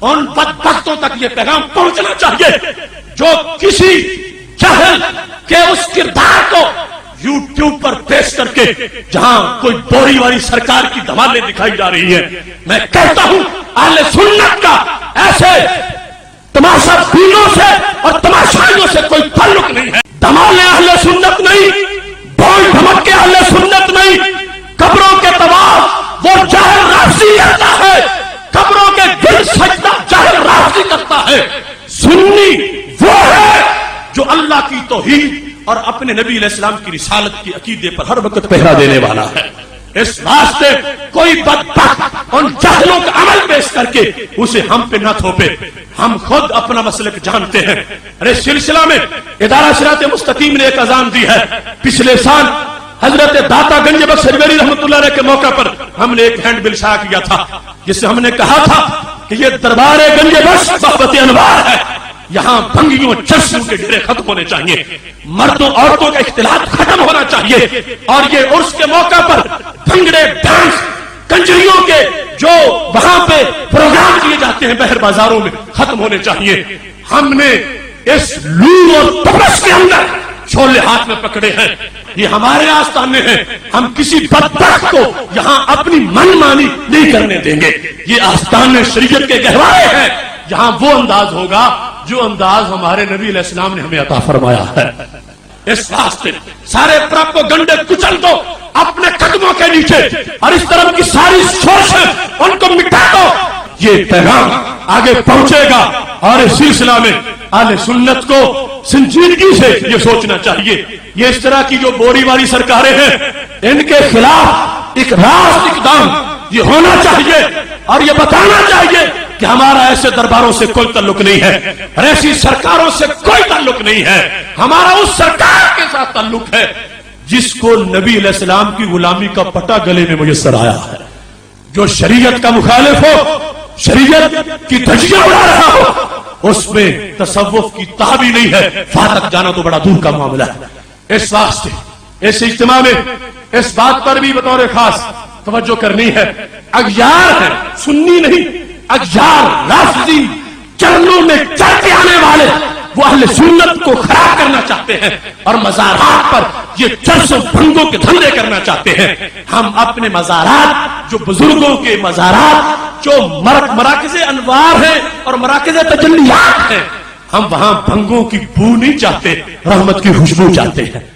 ان بدبختوں تک یہ پیغام پہنچنا چاہیے جو کسی جاہل کے اس کردار کو یوٹیوب پر پیش کر کے جہاں کوئی بوری والی سرکار کی دھمالیں دکھائی جا رہی ہیں. میں کہتا ہوں اہل سنت کا ایسے تماشا بینوں سے اور تماشائیوں سے کوئی تعلق نہیں ہے. دھمالیں اہل سنت نہیں، بول دھمک کے اہل سنت نہیں. قبروں کے طواف وہ جاہل رافضی کرتا ہے، قبروں کے گرد سجدہ جاہل رافضی کرتا ہے. سنی وہ ہے جو اللہ کی توحید اور اپنے نبی علیہ السلام کی رسالت کی عقیدے پر ہر وقت پہرا دینے والا ہے. اس واسطے کوئی بدبخت ان جاہلوں کا عمل پیش کر کے اسے ہم پہ نہ تھوپے. ہم خود اپنا مسلک جانتے ہیں. ارے سلسلہ میں ادارہ صراط مستقیم نے ایک اذان دی ہے. پچھلے سال حضرت داتا گنج بخش ہجویری رحمۃ اللہ علیہ کے موقع پر ہم نے ایک ہینڈ بل شائع کیا تھا جس سے ہم نے کہا تھا کہ یہ دربار گنج بخش صحبت انوار ہے. یہاں بھنگیوں چرسوں کے ڈیرے ختم ہونے چاہیے، مردوں عورتوں کا اختلاط ختم ہونا چاہیے، اور یہ عرس کے موقع پر بھنگڑے ڈانس کنجریوں کے جو وہاں پہ پروگرام کیے جاتے ہیں بہر بازاروں میں ختم ہونے چاہیے. ہم نے اس لو اور تپس کے اندر چھولے ہاتھ میں پکڑے ہیں. یہ ہمارے آستانے ہیں. ہم کسی بدبخت کو یہاں اپنی من مانی نہیں کرنے دیں گے. یہ آستانے شریعت کے گہوارے ہیں. یہاں وہ انداز ہوگا جو انداز ہمارے نبی علیہ السلام نے ہمیں عطا فرمایا ہے. اس واسطے سارے پراپیگنڈے کچل دو اپنے قدموں کے نیچے، اور اس طرح کی ساری سوچ ہے ان کو مٹا دو. یہ پیغام آگے پہنچے گا، اور اس سلسلہ میں اہل سنت کو سنجیدگی سے یہ سوچنا چاہیے. یہ اس طرح کی جو بوری والی سرکاریں ہیں ان کے خلاف ایک راست اقدام یہ ہونا چاہیے، اور یہ بتانا چاہیے کہ ہمارا ایسے درباروں سے کوئی تعلق نہیں ہے، اور ایسی سرکاروں سے کوئی تعلق نہیں ہے. ہمارا اس سرکار کے ساتھ تعلق ہے جس کو نبی علیہ السلام کی غلامی کا پٹا گلے میں میسر آیا ہے. جو شریعت کا مخالف ہو، شریعت کی دھجیاں اڑا رہا ہو، اس میں تصوف کی تہ بھی نہیں ہے. فاتح جانا تو بڑا دور کا معاملہ ہے. اس واسطے اس اجتماع میں اس بات پر بھی بطور خاص توجہ کرنی ہے. اغیار ہے، سنی نہیں، اغیار رافضی چرنوں میں چل کے آنے والے وہ اہل سنت کو خراب کرنا چاہتے ہیں، اور مزارات پر یہ چرسوں بھنگوں کے دھندے کرنا چاہتے ہیں. ہم اپنے مزارات جو بزرگوں کے مزارات جو مراکز انوار ہیں اور مراکز تجلیات ہیں، ہم وہاں بھنگوں کی بو نہیں چاہتے، رحمت کی خوشبو چاہتے ہیں.